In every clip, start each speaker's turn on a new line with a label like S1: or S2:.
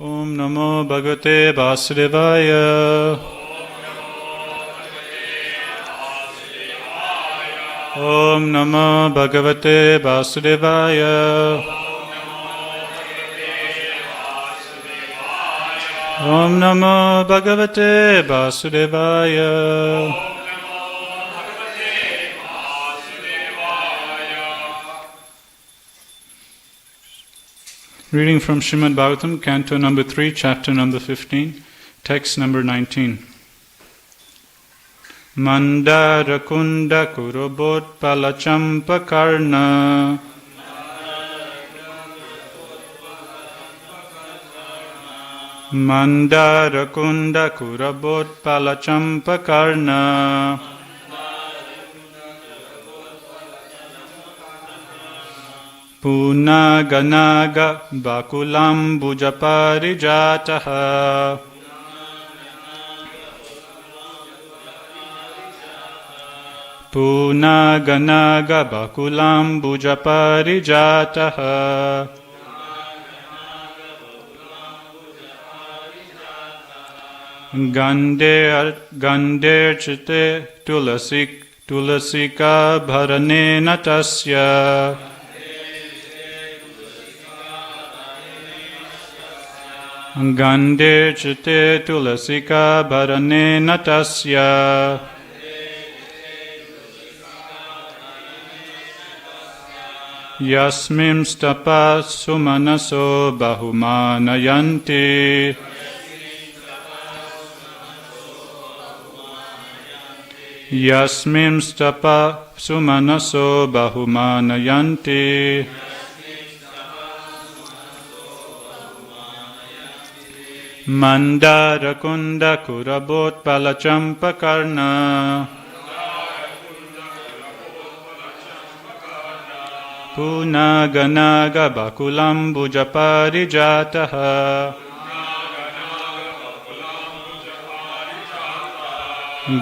S1: Om Namo Bhagavate Vasudevaya. Om Namo Bhagavate Vasudevaya. Om Namo Bhagavate Vasudevaya. Reading from Srimad Bhagavatam, Canto number 3, Chapter number 15, Text number 19. Mandara kunda kurubot palachampa karna. Mandara kunda kurubot palachampa karna. Puna ganaga bakulam bujaparijataha. Puna ganaga bakulam bujaparijataha. Gander chite tulasika bharane natasya. Gande chite tulasika bharane natasya. Yasmim stapa sumanaso bahumanayanti. Yasmim stapa sumanaso bahumanayanti. Mandara kunda kurabot palachampa karna. Puna ganaga bakulam bujaparijataha.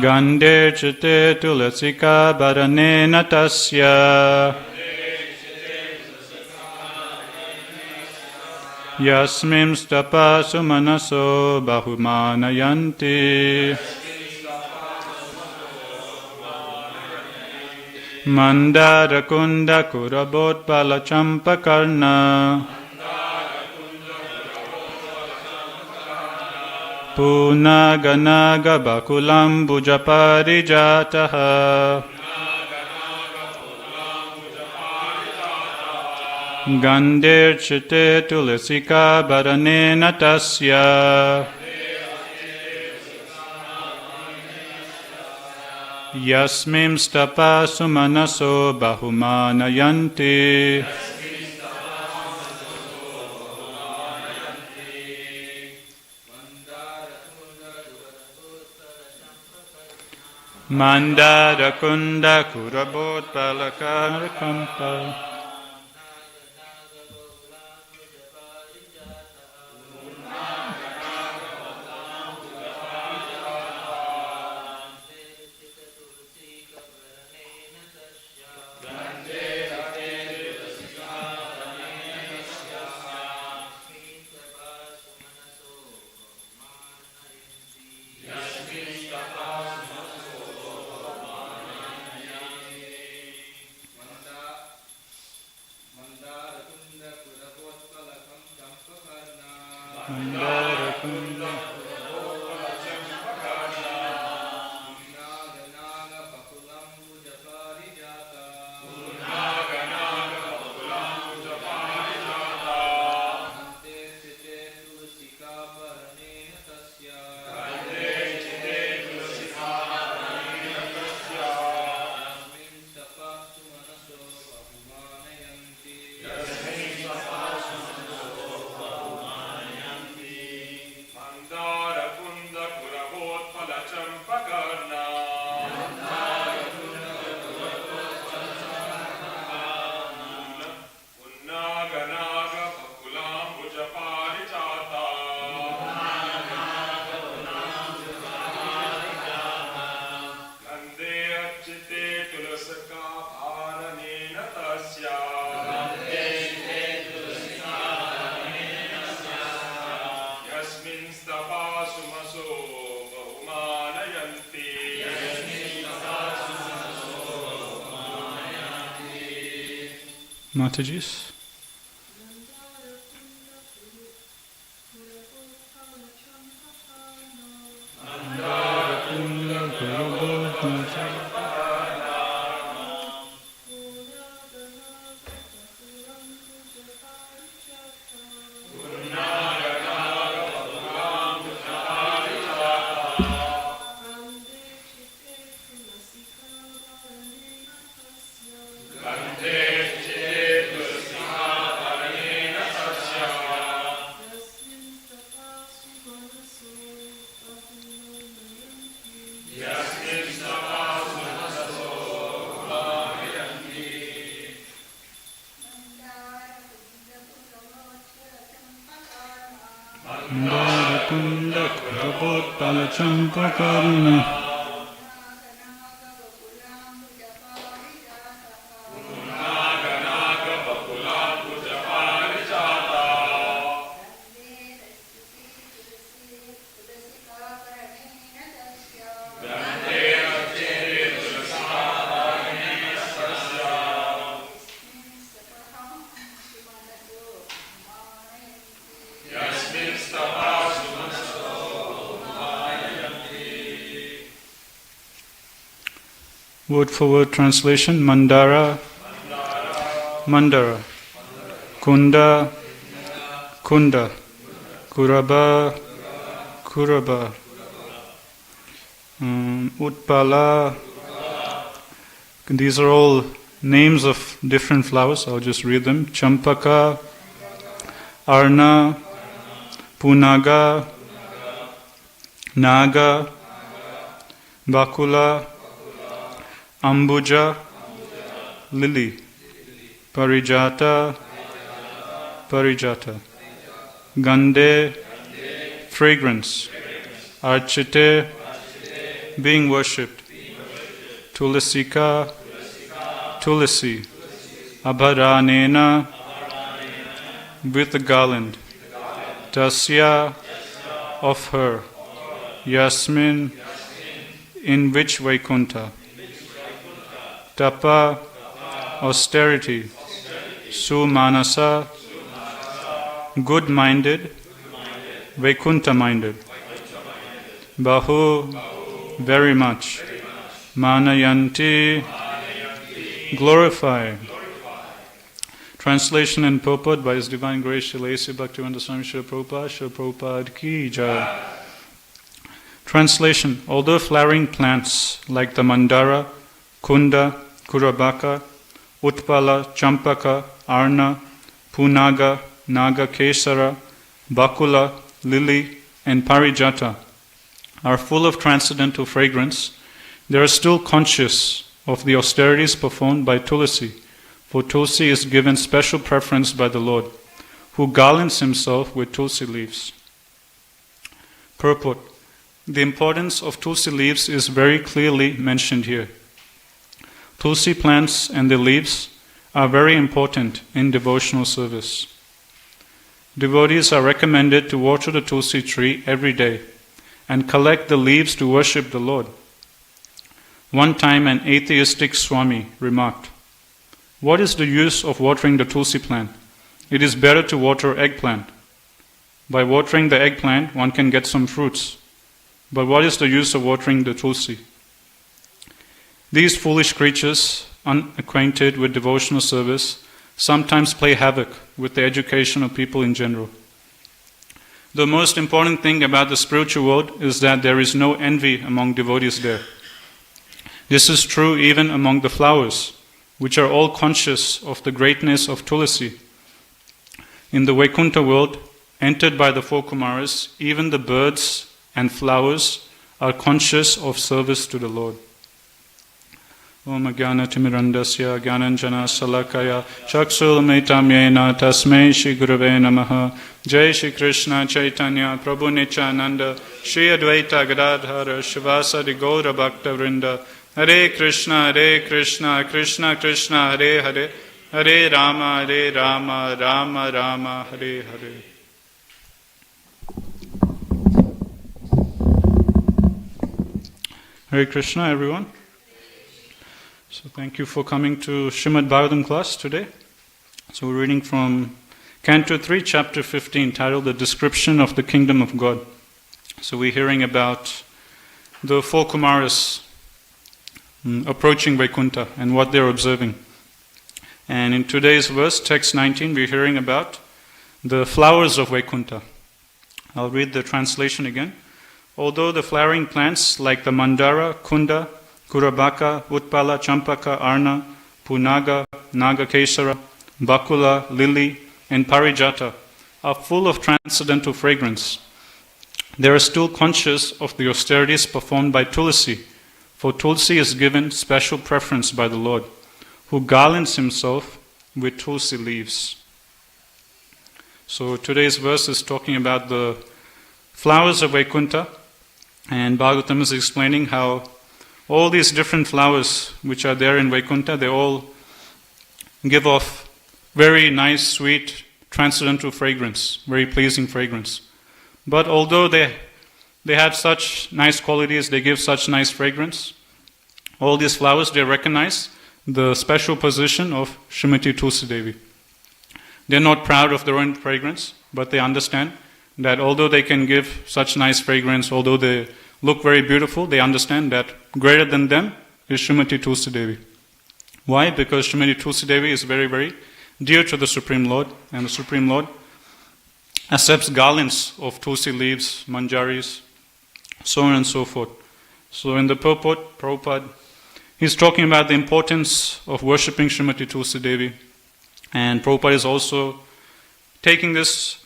S1: Gande chite tulasika bharane natasya. Yasmim stapa sumanaso bahumanayanti. Mandara kunda kurabot palachampa karna. Puna ganaga bakulam bujaparijataha. Gander chite tulasika bharane natasya. Yasmim stapa sumanaso bahumanayanti. Mandara kunda kurabot palakarakampa.
S2: Manda
S1: Matajis. Kunda Kurabot Palachampakarna. Word for word translation: Mandara, Mandara, Kunda, Kunda, Kuraba, Kuraba, Utpala. These are all names of different flowers. I'll just read them: Champaka, Arna, Punaga, Naga, Bakula, Ambuja, Lily, Parijata, Parijata, Gande, fragrance, Archite, being worshipped, Tulasika, Tulasi, Abharanena, with the garland, Tasya, of her, Yasmin, in which Vaikuntha, Tapa, austerity, Sumanasa, good-minded, Vaikuntha-minded, Bahu, very much, Manayanti, glorify. Translation and purport by His Divine Grace Srila A.C. Bhaktivedanta Swami Srila Prabhupada, Srila Prabhupada Ki Jai. Translation: although flowering plants like the Mandara, Kunda, Kurabaka, Utpala, Champaka, Arna, Punaga, Naga Kesara, Bakula, Lily, and Parijata are full of transcendental fragrance, they are still conscious of the austerities performed by Tulasi, for Tulsi is given special preference by the Lord, who garlands himself with Tulsi leaves. Purport: the importance of Tulsi leaves is very clearly mentioned here. Tulsi plants and their leaves are very important in devotional service. Devotees are recommended to water the Tulsi tree every day and collect the leaves to worship the Lord. One time an atheistic Swami remarked, "What is the use of watering the Tulsi plant? It is better to water eggplant. By watering the eggplant, one can get some fruits. But what is the use of watering the Tulsi?" These foolish creatures, unacquainted with devotional service, sometimes play havoc with the education of people in general. The most important thing about the spiritual world is that there is no envy among devotees there. This is true even among the flowers, which are all conscious of the greatness of Tulasi. In the Vaikuntha world, entered by the four Kumaras, even the birds and flowers are conscious of service to the Lord. Om Jnana Timirandasya Jnananjana Salakaya Chaksul Metamyena Tasmei Shri Gurave Namaha. Jai Shri Krishna Chaitanya Prabhu Nityananda Shri Advaita Gadadhara Shivasadi Gaura Bhakta Vrinda. Hare Krishna Krishna Krishna Hare Hare Hare Rama Rama Rama Hare Hare. Hare Krishna, everyone. So thank you for coming to Srimad Bhagavatam class today. So we're reading from Canto 3, Chapter 15, titled The Description of the Kingdom of God. So we're hearing about the four Kumaras approaching Vaikuntha and what they're observing. And in today's verse, text 19, we're hearing about the flowers of Vaikuntha. I'll read the translation again. Although the flowering plants like the Mandara, Kunda, Kurabaka, Utpala, Champaka, Arna, Punaga, Nagakesara, Bakula, Lily, and Parijata are full of transcendental fragrance, they are still conscious of the austerities performed by Tulsi, for Tulsi is given special preference by the Lord, who garlands himself with Tulsi leaves. So today's verse is talking about the flowers of Vaikuntha, and Bhagavatam is explaining how all these different flowers which are there in Vaikuntha, they all give off very nice, sweet, transcendental fragrance, very pleasing fragrance. But although they have such nice qualities, they give such nice fragrance, all these flowers, they recognize the special position of Srimati Tulsi Devi. They're not proud of their own fragrance, but they understand that although they can give such nice fragrance, although they look very beautiful, they understand that greater than them is Srimati Tulsi Devi. Why? Because Srimati Tulsi Devi is very, very dear to the Supreme Lord, and the Supreme Lord accepts garlands of Tulsi leaves, manjaris, so on and so forth. So in the purport, Prabhupada, he's talking about the importance of worshipping Srimati Tulsi Devi, and Prabhupada is also taking this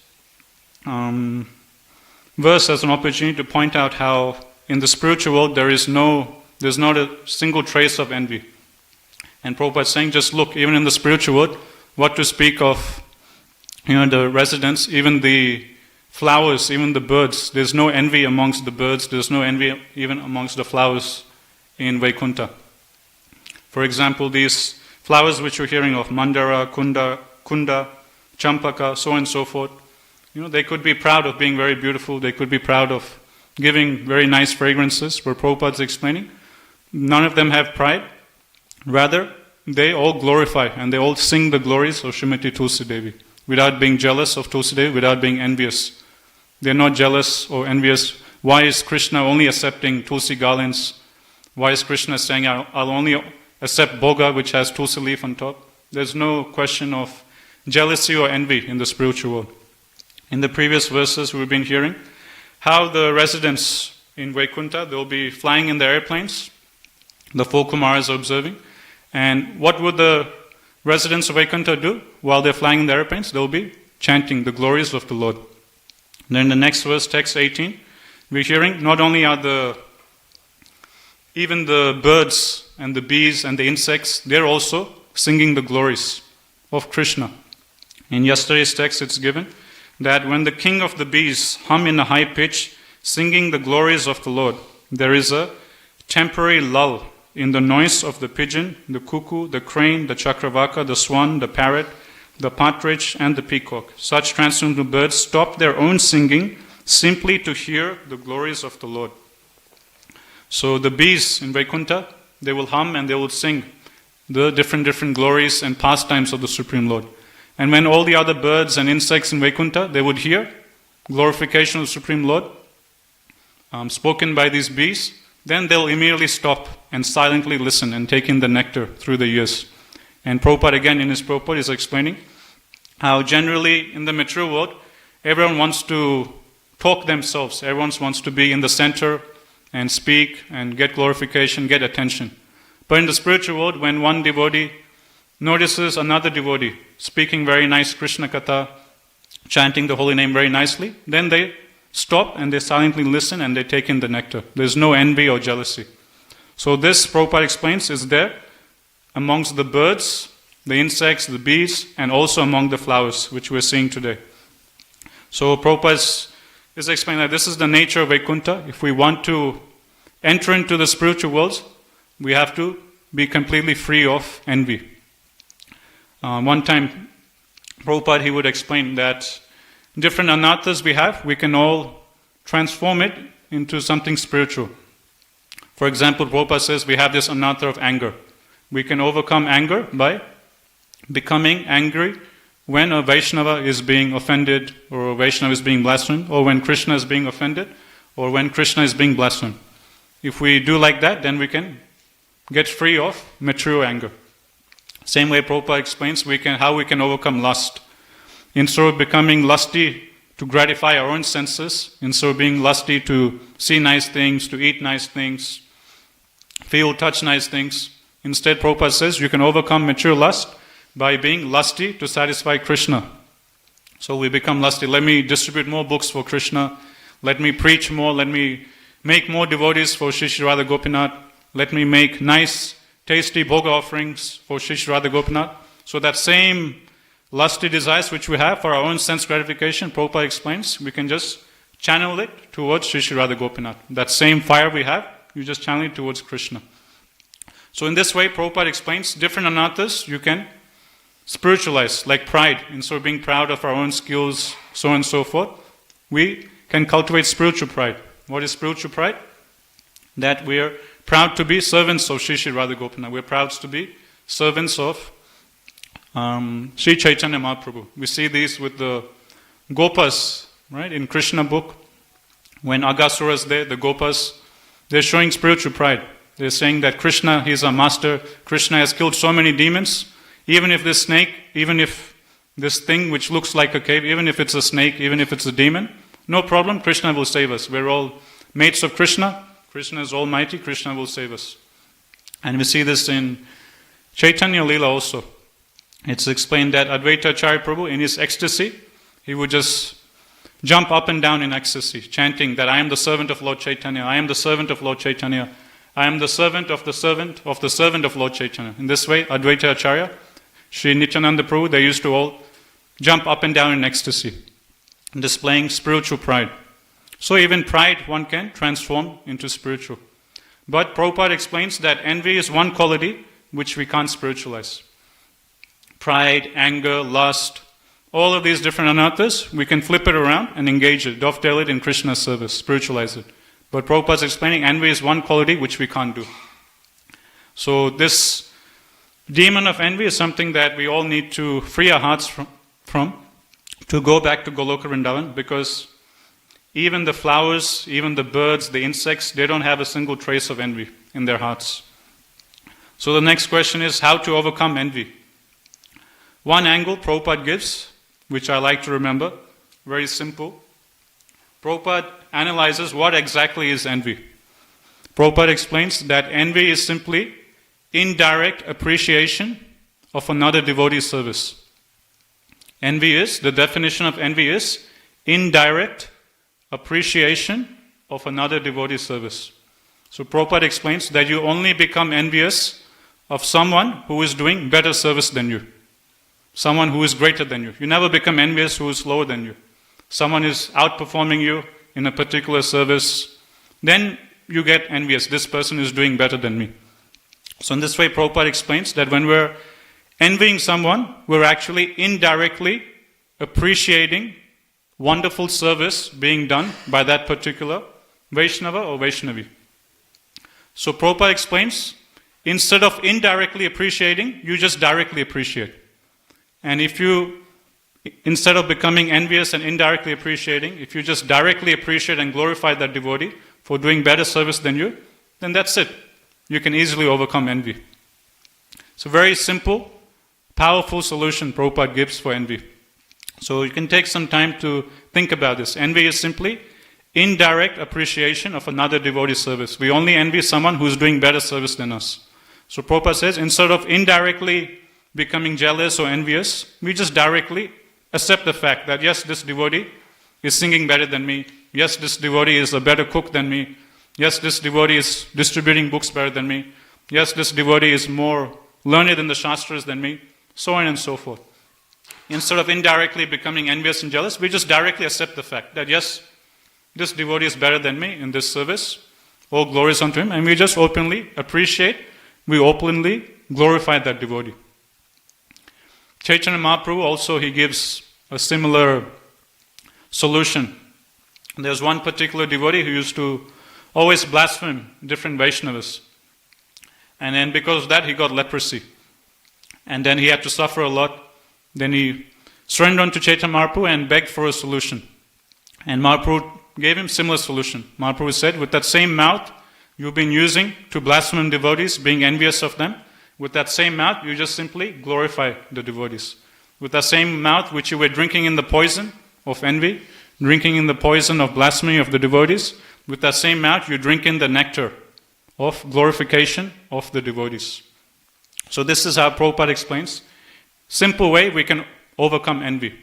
S1: verse as an opportunity to point out how in the spiritual world there's not a single trace of envy. And Prabhupada is saying, just look, even in the spiritual world, what to speak of, the residents, even the flowers, even the birds. There's no envy amongst the birds. There's no envy even amongst the flowers in Vaikuntha. For example, these flowers which you're hearing of, Mandara, Kunda, Champaka, so on and so forth, they could be proud of being very beautiful. They could be proud of giving very nice fragrances, where Prabhupada is explaining. None of them have pride. Rather, they all glorify and they all sing the glories of Srimati Tulsi Devi without being jealous of Tulsi Devi, without being envious. They're not jealous or envious. Why is Krishna only accepting Tulsi garlands? Why is Krishna saying, I'll only accept Bhoga which has Tulsi leaf on top? There's no question of jealousy or envy in the spiritual world. In the previous verses we've been hearing how the residents in Vaikuntha, they'll be flying in their airplanes. The four Kumaras are observing. And what would the residents of Vaikuntha do while they're flying in the airplanes? They'll be chanting the glories of the Lord. Then the next verse, text 18, we're hearing not only are even the birds and the bees and the insects, they're also singing the glories of Krishna. In yesterday's text it's given that when the king of the bees hum in a high pitch, singing the glories of the Lord, there is a temporary lull in the noise of the pigeon, the cuckoo, the crane, the chakravaka, the swan, the parrot, the partridge, and the peacock. Such transcendental birds stop their own singing simply to hear the glories of the Lord. So the bees in Vaikuntha, they will hum and they will sing the different glories and pastimes of the Supreme Lord. And when all the other birds and insects in Vaikuntha, they would hear glorification of the Supreme Lord spoken by these bees, then they'll immediately stop and silently listen and take in the nectar through the ears. And Prabhupada again in his purport is explaining how generally in the material world, everyone wants to talk themselves. Everyone wants to be in the center and speak and get glorification, get attention. But in the spiritual world, when one devotee notices another devotee speaking very nice Krishna Katha, chanting the holy name very nicely, then they stop and they silently listen and they take in the nectar. There's no envy or jealousy. So this, Prabhupada explains, is there amongst the birds, the insects, the bees, and also among the flowers, which we're seeing today. So Prabhupada is explaining that this is the nature of Vaikuntha. If we want to enter into the spiritual world, we have to be completely free of envy. One time, Prabhupada, he would explain that different anarthas we have, we can all transform it into something spiritual. For example, Prabhupada says we have this anartha of anger. We can overcome anger by becoming angry when a Vaishnava is being offended, or a Vaishnava is being blasphemed, or when Krishna is being offended, or when Krishna is being blasphemed. If we do like that, then we can get free of material anger. Same way Prabhupada explains how we can overcome lust. Instead of becoming lusty to gratify our own senses, instead of being lusty to see nice things, to eat nice things, feel, touch nice things, instead Prabhupada says you can overcome material lust by being lusty to satisfy Krishna. So we become lusty. Let me distribute more books for Krishna. Let me preach more. Let me make more devotees for Shri Shri Radha Gopinath. Let me make nice, tasty bhoga offerings for Shri Shri Radha Gopinath. So that same lusty desires which we have for our own sense gratification, Prabhupada explains, we can just channel it towards Shri Shri Radha Gopinath. That same fire we have, you just channel it towards Krishna. So in this way, Prabhupada explains different anarthas you can spiritualize, like pride. Instead of being proud of our own skills, so on and so forth, we can cultivate spiritual pride. What is spiritual pride? That we are proud to be servants of Shri Shri Radha Gopinath. We are proud to be servants of Sri Chaitanya Mahaprabhu. We see these with the Gopas, right? In Krishna book, when Aghasura is there, the Gopas, they're showing spiritual pride. They're saying that Krishna, he is our master. Krishna has killed so many demons. Even if this snake, even if this thing which looks like a cave, even if it's a snake, even if it's a demon, no problem, Krishna will save us. We're all mates of Krishna. Krishna is almighty, Krishna will save us. And we see this in Chaitanya Leela also. It's explained that Advaita Acharya Prabhu, in his ecstasy, he would just jump up and down in ecstasy, chanting that I am the servant of Lord Chaitanya, I am the servant of Lord Chaitanya, I am the servant of the servant of the servant of Lord Chaitanya. In this way, Advaita Acharya, Sri Nityananda Prabhu, they used to all jump up and down in ecstasy, displaying spiritual pride. So even pride one can transform into spiritual. But Prabhupada explains that envy is one quality which we can't spiritualize. Pride, anger, lust, all of these different anarthas, we can flip it around and engage it, dovetail it in Krishna's service, spiritualize it. But Prabhupada is explaining envy is one quality which we can't do. So this demon of envy is something that we all need to free our hearts from to go back to Goloka Vrindavan, because even the flowers, even the birds, the insects, they don't have a single trace of envy in their hearts. So the next question is how to overcome envy. One angle Prabhupada gives, which I like to remember, very simple. Prabhupada analyzes what exactly is envy. Prabhupada explains that envy is simply indirect appreciation of another devotee's service. The definition of envy is indirect appreciation of another devotee's service. So Prabhupada explains that you only become envious of someone who is doing better service than you. Someone who is greater than you. You never become envious who is lower than you. Someone is outperforming you in a particular service. Then you get envious. This person is doing better than me. So in this way, Prabhupada explains that when we're envying someone, we're actually indirectly appreciating wonderful service being done by that particular Vaishnava or Vaishnavi. So Prabhupada explains, instead of indirectly appreciating, you just directly appreciate. And if you, instead of becoming envious and indirectly appreciating, if you just directly appreciate and glorify that devotee for doing better service than you, then that's it. You can easily overcome envy. It's a very simple, powerful solution Prabhupada gives for envy. So you can take some time to think about this. Envy is simply indirect appreciation of another devotee's service. We only envy someone who's doing better service than us. So Prabhupada says, instead of indirectly becoming jealous or envious, we just directly accept the fact that yes, this devotee is singing better than me. Yes, this devotee is a better cook than me. Yes, this devotee is distributing books better than me. Yes, this devotee is more learned in the Shastras than me. So on and so forth. Instead of indirectly becoming envious and jealous, we just directly accept the fact that yes, this devotee is better than me in this service. All glory is unto him. And we just openly appreciate, we openly glorify that devotee. Chaitanya Mahaprabhu also, he gives a similar solution. There's one particular devotee who used to always blaspheme different Vaishnavas. And then because of that, he got leprosy. And then he had to suffer a lot. Then he surrendered unto Chaitanya Mahaprabhu and begged for a solution. And Mahaprabhu gave him similar solution. Mahaprabhu said, with that same mouth you've been using to blaspheme devotees, being envious of them, with that same mouth you just simply glorify the devotees. With that same mouth which you were drinking in the poison of envy, drinking in the poison of blasphemy of the devotees, with that same mouth you drink in the nectar of glorification of the devotees. So this is how Prabhupada explains. Simple way we can overcome envy.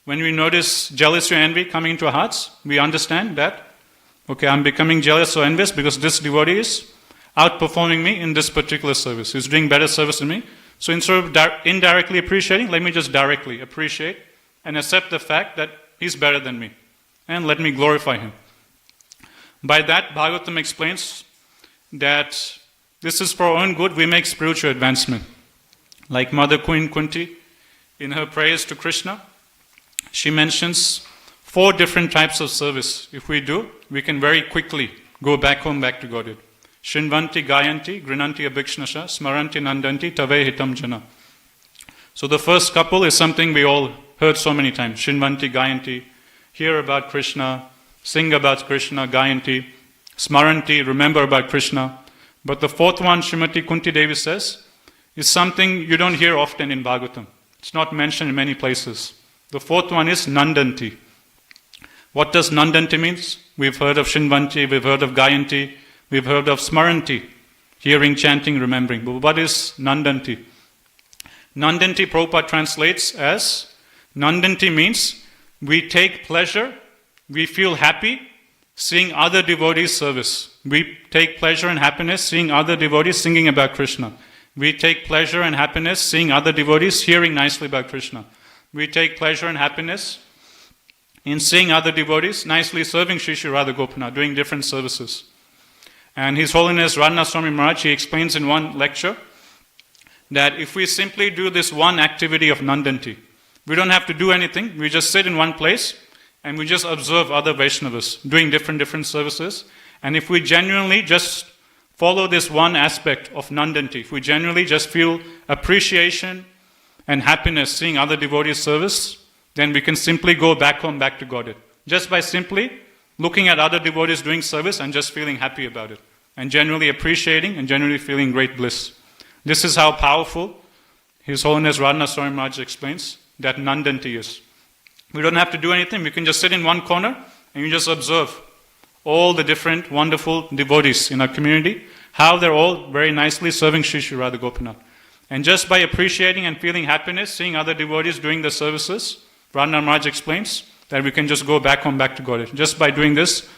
S1: When we notice jealousy or envy coming into our hearts, we understand that, okay, I'm becoming jealous or envious because this devotee is outperforming me in this particular service. He's doing better service than me. So instead of indirectly appreciating, let me just directly appreciate and accept the fact that he's better than me. And let me glorify him. By that, Bhagavatam explains that this is for our own good, we make spiritual advancement. Like Mother Queen Kunti, in her prayers to Krishna, she mentions 4 different types of service. If we do, we can very quickly go back home, back to Godhead. Shinvanti Gayanti, Grinanti Abhikshnasha, Smaranti Nandanti, Tave Hitam Jana. So the first couple is something we all heard so many times. Shinvanti Gayanti, hear about Krishna, sing about Krishna, Gayanti, Smaranti, remember about Krishna. But the 4th one, Srimati Kunti Devi says, is something you don't hear often in Bhagavatam. It's not mentioned in many places. The 4th one is Nandanti. What does Nandanti mean? We've heard of Shinvanti, we've heard of Gayanti, we've heard of Smaranti, hearing, chanting, remembering. But what is Nandanti? Nandanti, Prabhupada translates as, Nandanti means we take pleasure, we feel happy seeing other devotees service. We take pleasure and happiness seeing other devotees singing about Krishna. We take pleasure and happiness seeing other devotees hearing nicely about Krishna. We take pleasure and happiness in seeing other devotees nicely serving Sri Sri Radha Gopinath, doing different services. And His Holiness Radhanath Swami Maharaj, he explains in one lecture that if we simply do this one activity of Nandanti, we don't have to do anything, we just sit in one place and we just observe other Vaishnavas doing different services. And if we genuinely just follow this one aspect of Nandanti, if we genuinely just feel appreciation and happiness seeing other devotees service, then we can simply go back home, back to Godhead. Just by simply looking at other devotees doing service and just feeling happy about it. And genuinely appreciating and genuinely feeling great bliss. This is how powerful His Holiness Radhanath Swami Maharaj explains that Nandanti is. We don't have to do anything. We can just sit in one corner and you just observe all the different wonderful devotees in our community, how they're all very nicely serving Sri Sri Radha Gopinath. And just by appreciating and feeling happiness, seeing other devotees doing the services, Radhanath Maharaj explains that we can just go back home, back to Godhead. Just by doing this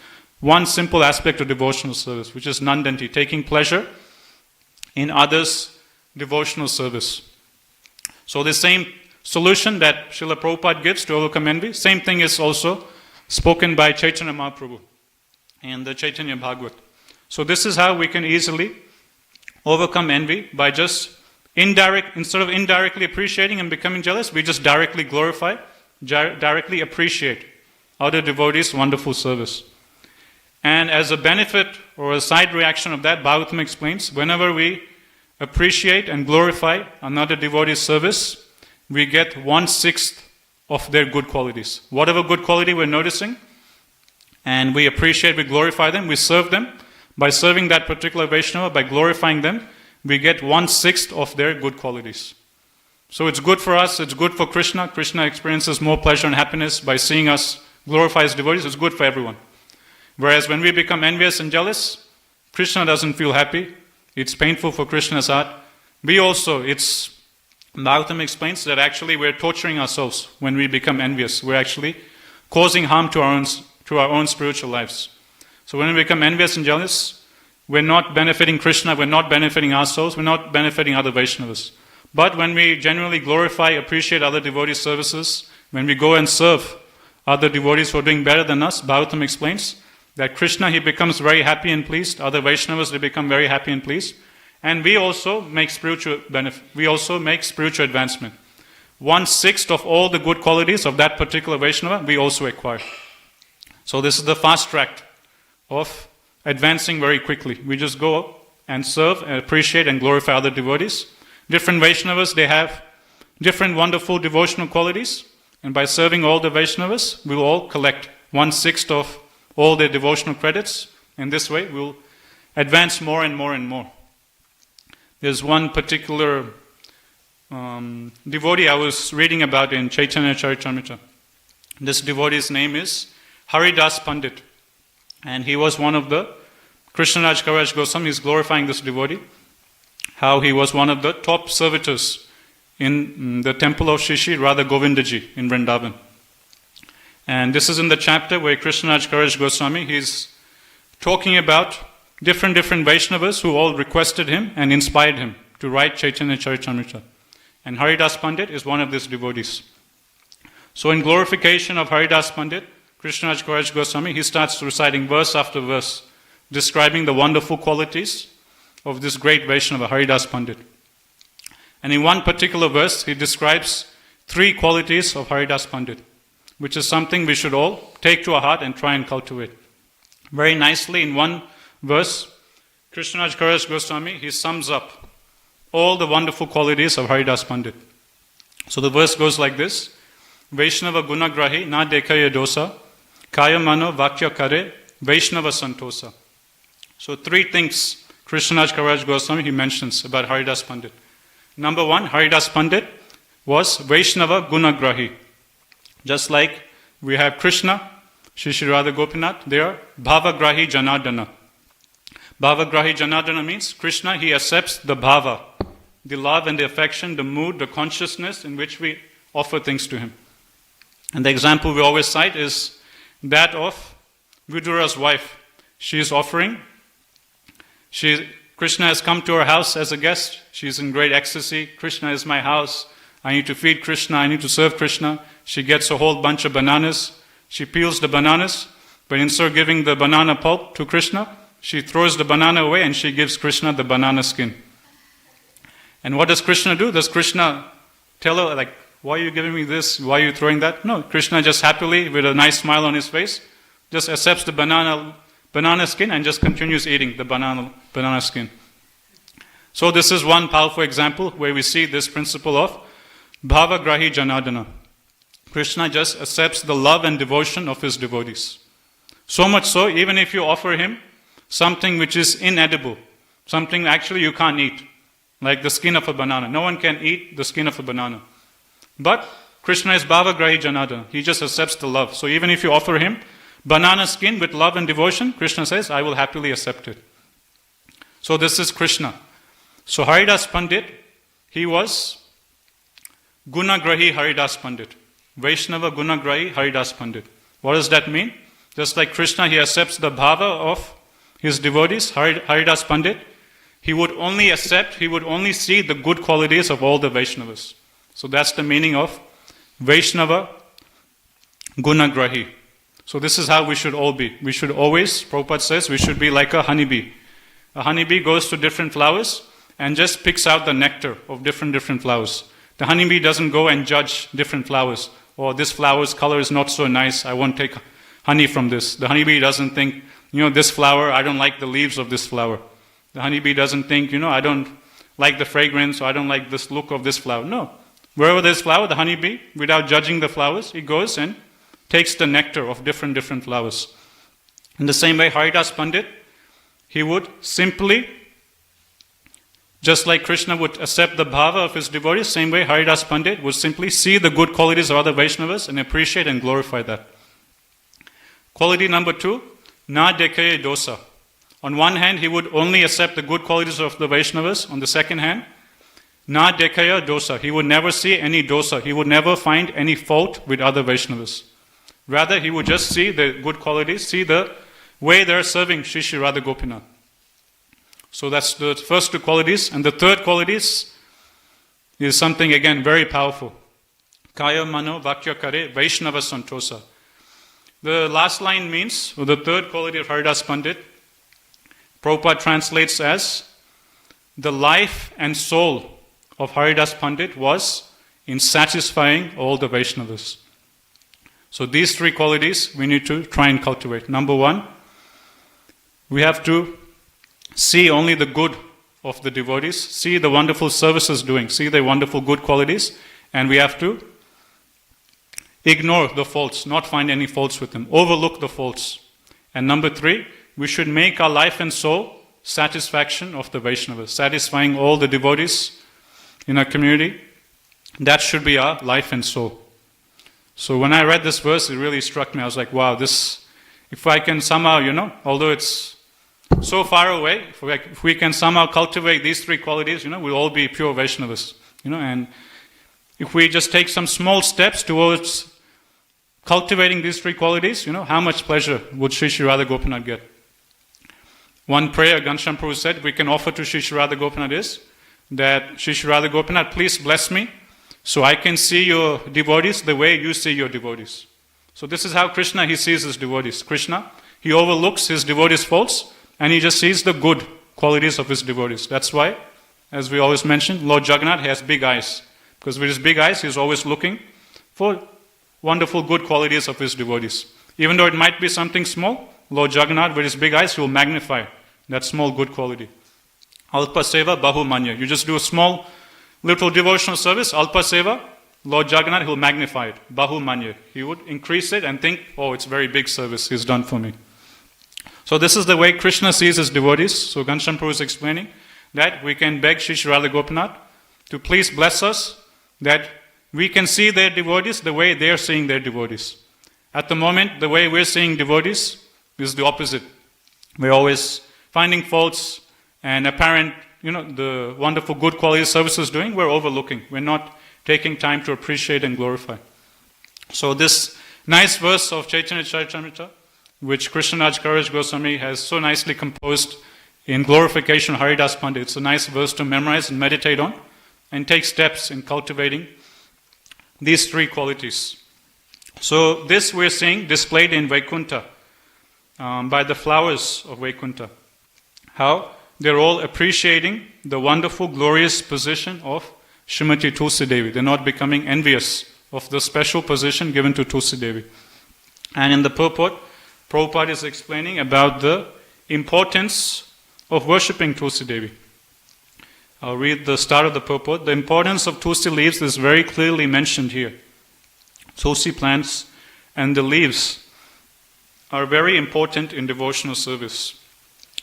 S1: one simple aspect of devotional service, which is Nandanti, taking pleasure in others' devotional service. So the same solution that Srila Prabhupada gives to overcome envy, same thing is also spoken by Chaitanya Mahaprabhu in the Chaitanya Bhagavat. So this is how we can easily overcome envy by just instead of indirectly appreciating and becoming jealous, we just directly glorify, directly appreciate other devotees' wonderful service. And as a benefit or a side reaction of that, Bhagavatam explains, whenever we appreciate and glorify another devotee's service, we get 1/6 of their good qualities. Whatever good quality we're noticing, and we appreciate, we glorify them, we serve them. By serving that particular Vaishnava, by glorifying them, we get 1/6 of their good qualities. So it's good for us, it's good for Krishna. Krishna experiences more pleasure and happiness by seeing us glorify His devotees. It's good for everyone. Whereas when we become envious and jealous, Krishna doesn't feel happy. It's painful for Krishna's heart. Bhagavatam explains that actually we're torturing ourselves when we become envious. We're actually causing harm to our own spiritual lives. So when we become envious and jealous, we're not benefiting Krishna, we're not benefiting ourselves, we're not benefiting other Vaishnavas. But when we genuinely glorify, appreciate other devotees' services, when we go and serve other devotees who are doing better than us, Bhagavatam explains that Krishna, he becomes very happy and pleased. Other Vaishnavas, they become very happy and pleased. And we also make spiritual benefit. We also make spiritual advancement. 1/6 of all the good qualities of that particular Vaishnava, we also acquire. So this is the fast track of advancing very quickly. We just go and serve and appreciate and glorify other devotees. Different Vaishnavas, they have different wonderful devotional qualities, and by serving all the Vaishnavas, we will all collect 1/6 of all their devotional credits, and this way we will advance more and more and more. There's one particular devotee I was reading about in Chaitanya Charitamrita. This devotee's name is Haridas Pandit, and he was one of the Krishnaraj Kaviraj Goswami is glorifying this devotee, how he was one of the top servitors in the temple of Shri Radha Govindaji in Vrindavan. And this is in the chapter where Krishnaraj Kaviraj Goswami, he's talking about different Vaishnavas who all requested him and inspired him to write Chaitanya Charitamrita. And Haridas Pandit is one of these devotees. So in glorification of Haridas Pandit, Krishnaraj Kaviraj Goswami, he starts reciting verse after verse, describing the wonderful qualities of this great Vaishnava, Haridas Pandit. And in one particular verse, he describes 3 qualities of Haridas Pandit, which is something we should all take to our heart and try and cultivate. Very nicely, in one verse, Krishnaraj Kaviraj Goswami, he sums up all the wonderful qualities of Haridas Pandit. So the verse goes like this: Vaishnava gunagrahi na dekaya dosa, kaya mano vakya kare, Vaishnava santosa. So 3 things Krishnaraj Kaviraj Goswami he mentions about Haridas Pandit. Number 1, Haridas Pandit was Vaishnava gunagrahi. Just like we have Krishna, Shri Radha Gopinath, they are Bhavagrahi Janardana. Bhavagrahi Janardana means Krishna, he accepts the bhava, the love and the affection, the mood, the consciousness in which we offer things to him. And the example we always cite is that of Vidura's wife. She is offering. Krishna has come to her house as a guest. She's in great ecstasy. Krishna is my house. I need to feed Krishna. I need to serve Krishna. She gets a whole bunch of bananas. She peels the bananas, but instead of giving the banana pulp to Krishna, she throws the banana away and she gives Krishna the banana skin. And what does Krishna do? Does Krishna tell her, like, why are you giving me this? Why are you throwing that? No, Krishna just happily, with a nice smile on his face, just accepts the banana skin and just continues eating the banana skin. So this is one powerful example where we see this principle of Bhavagrahi Janardana. Krishna just accepts the love and devotion of his devotees. So much so, even if you offer him something which is inedible, something actually you can't eat, like the skin of a banana. No one can eat the skin of a banana. But Krishna is Bhavagrahi Janardana. He just accepts the love. So even if you offer him banana skin with love and devotion, Krishna says, I will happily accept it. So this is Krishna. So Haridas Pandit, he was Gunagrahi Haridas Pandit. Vaishnava Gunagrahi Haridas Pandit. What does that mean? Just like Krishna, he accepts the bhava of his devotees, Haridas Pandit, he would only accept, he would only see the good qualities of all the Vaishnavas. So that's the meaning of Vaishnava Gunagrahi. So this is how we should all be. We should always, Prabhupada says, we should be like a honeybee. A honeybee goes to different flowers and just picks out the nectar of different flowers. The honeybee doesn't go and judge different flowers. Or this flower's color is not so nice, I won't take honey from this. The honeybee doesn't think, this flower, I don't like the leaves of this flower. The honeybee doesn't think, I don't like the fragrance, or I don't like this look of this flower. No. Wherever there's flower, the honeybee, without judging the flowers, he goes and takes the nectar of different flowers. In the same way, Haridas Pandit, he would simply, just like Krishna would accept the bhava of his devotees, same way Haridas Pandit would simply see the good qualities of other Vaishnavas and appreciate and glorify that. Quality number 2, na dekaye dosa. On one hand, he would only accept the good qualities of the Vaishnavas. On the second hand, na dekaya dosa. He would never see any dosa. He would never find any fault with other Vaishnavas. Rather, he would just see the good qualities, see the way they're serving Shri Radha Gopinath. So that's the first 2 qualities. And the third qualities is something, again, very powerful. Kaya mano vakya kare Vaishnava santosa. The last line means, or the third quality of Haridas Pandit, Prabhupada translates as, the life and soul of Haridas Pandit was in satisfying all the Vaishnavas. So these 3 qualities we need to try and cultivate. Number 1, we have to see only the good of the devotees, see the wonderful services doing, see their wonderful good qualities, And we have to ignore the faults, not find any faults with them, overlook the faults. And number 3, we should make our life and soul satisfaction of the Vaishnavas, satisfying all the devotees in our community. That should be our life and soul. So when I read this verse, it really struck me. I was like, wow, this, if I can somehow, although it's so far away, if we can somehow cultivate these 3 qualities, we'll all be pure Vaishnavas. And if we just take some small steps towards cultivating these 3 qualities, how much pleasure would Sri Sri Radha Gopinath get? One prayer Ghanshyam Prabhu said we can offer to Sri Sri Radha Gopinath is that Sri Sri Radha Gopinath, please bless me so I can see your devotees the way you see your devotees. So this is how Krishna, he sees his devotees. Krishna, he overlooks his devotees' faults and he just sees the good qualities of his devotees. That's why, as we always mention, Lord Jagannath has big eyes. Because with his big eyes, he's always looking for wonderful good qualities of his devotees. Even though it might be something small, Lord Jagannath, with his big eyes, he will magnify that small good quality. Alpa Seva Bahu Manya. You just do a small little devotional service, Alpa Seva, Lord Jagannath, he will magnify it. Bahu Manya. He would increase it and think, oh, it's a very big service he's done for me. So this is the way Krishna sees his devotees. So Ghanshyam Prabhu is explaining that we can beg Sri Sri Radha Gopinath to please bless us, that we can see their devotees the way they are seeing their devotees. At the moment, the way we're seeing devotees is the opposite. We're always finding faults and apparent, the wonderful good quality services doing, we're overlooking. We're not taking time to appreciate and glorify. So this nice verse of Chaitanya Charitamrita, which Krishnaraj Kaviraj Goswami has so nicely composed in glorification of Haridas Pandit, it's a nice verse to memorize and meditate on and take steps in cultivating these 3 qualities. So this we're seeing displayed in Vaikuntha by the flowers of Vaikuntha. How they're all appreciating the wonderful, glorious position of Srimati Tulsi Devi. They're not becoming envious of the special position given to Tulsi Devi. And in the purport, Prabhupada is explaining about the importance of worshipping Tulsi Devi. I'll read the start of the purport. The importance of Tulsi leaves is very clearly mentioned here. Tulsi plants and the leaves are very important in devotional service.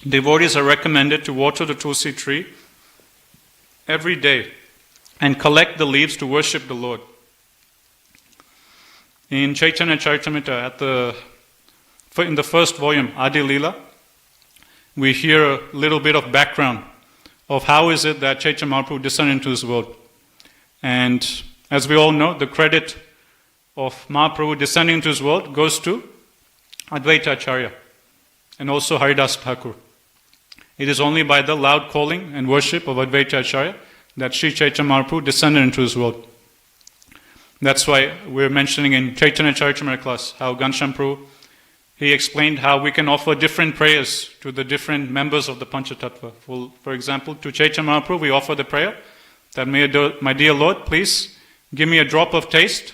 S1: Devotees are recommended to water the Tulsi tree every day and collect the leaves to worship the Lord. In Chaitanya Charitamrita, in the first volume, Adi Leela, we hear a little bit of background of how is it that Chaitanya Mahaprabhu descended into this world. And as we all know, the credit of Mahaprabhu descending into this world goes to Advaita Acharya and also Haridas Thakur. It is only by the loud calling and worship of Advaita Acharya that Sri Chaitanya Mahaprabhu descended into this world. That's why we're mentioning in Chaitanya Charitamrita class how Ghanshyam Prabhu, he explained how we can offer different prayers to the different members of the Panchatattva. For example, to Chaitanya Mahaprabhu we offer the prayer that my dear Lord, please give me a drop of taste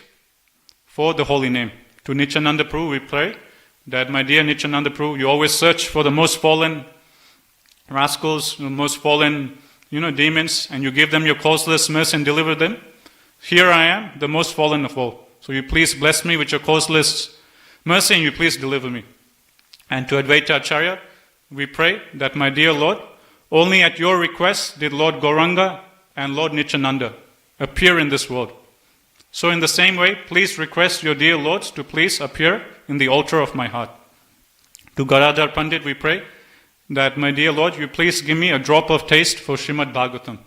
S1: for the holy name. To Nityananda Prabhu we pray that my dear Nityananda Prabhu, you always search for the most fallen rascals, the most fallen demons, and you give them your causeless mercy and deliver them. Here I am, the most fallen of all. So you please bless me with your causeless mercy and you please deliver me. And to Advaita Acharya, we pray that my dear Lord, only at your request did Lord Gauranga and Lord Nityananda appear in this world. So in the same way, please request your dear Lords to please appear in the altar of my heart. To Gadadhar Pandit, we pray that my dear Lord, you please give me a drop of taste for Srimad Bhagavatam.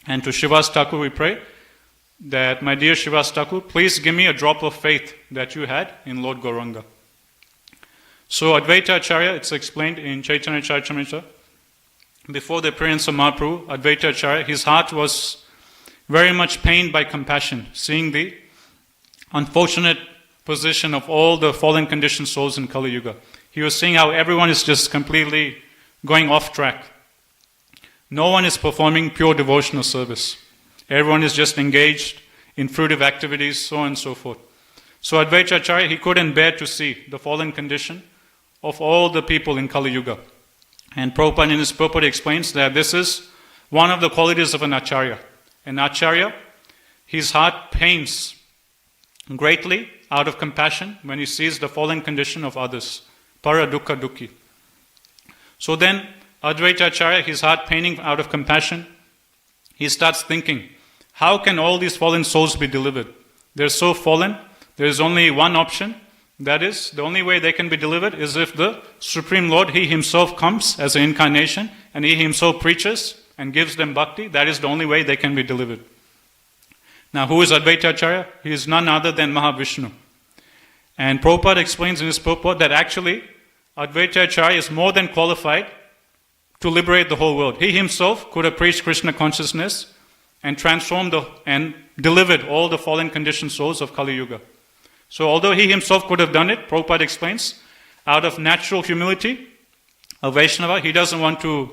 S1: And to Shivas Thakur, we pray that my dear Shivas Thakur, please give me a drop of faith that you had in Lord Gauranga. So Advaita Acharya, it's explained in Chaitanya Charitamrita, before the appearance of Mahaprabhu, Advaita Acharya, his heart was very much pained by compassion, seeing the unfortunate position of all the fallen conditioned souls in Kali Yuga. He was seeing how everyone is just completely going off track. No one is performing pure devotional service. Everyone is just engaged in fruitive activities, so on and so forth. So Advaita Acharya, he couldn't bear to see the fallen condition of all the people in Kali Yuga. And Prabhupada in his purport explains that this is one of the qualities of an Acharya. An Acharya, his heart pains greatly out of compassion when he sees the fallen condition of others. Para dukkha dukkhi. So then, Advaita Acharya, his heart paining out of compassion, he starts thinking, how can all these fallen souls be delivered? They're so fallen, there is only one option. That is, the only way they can be delivered is if the Supreme Lord, He Himself comes as an incarnation and He Himself preaches and gives them bhakti. That is the only way they can be delivered. Now, who is Advaita Acharya? He is none other than Mahavishnu. And Prabhupada explains in his purport that actually Advaita Acharya is more than qualified to liberate the whole world. He himself could have preached Krishna consciousness and transformed and delivered all the fallen conditioned souls of Kali Yuga. So although he himself could have done it, Prabhupada explains, out of natural humility, a Vaishnava, he doesn't want to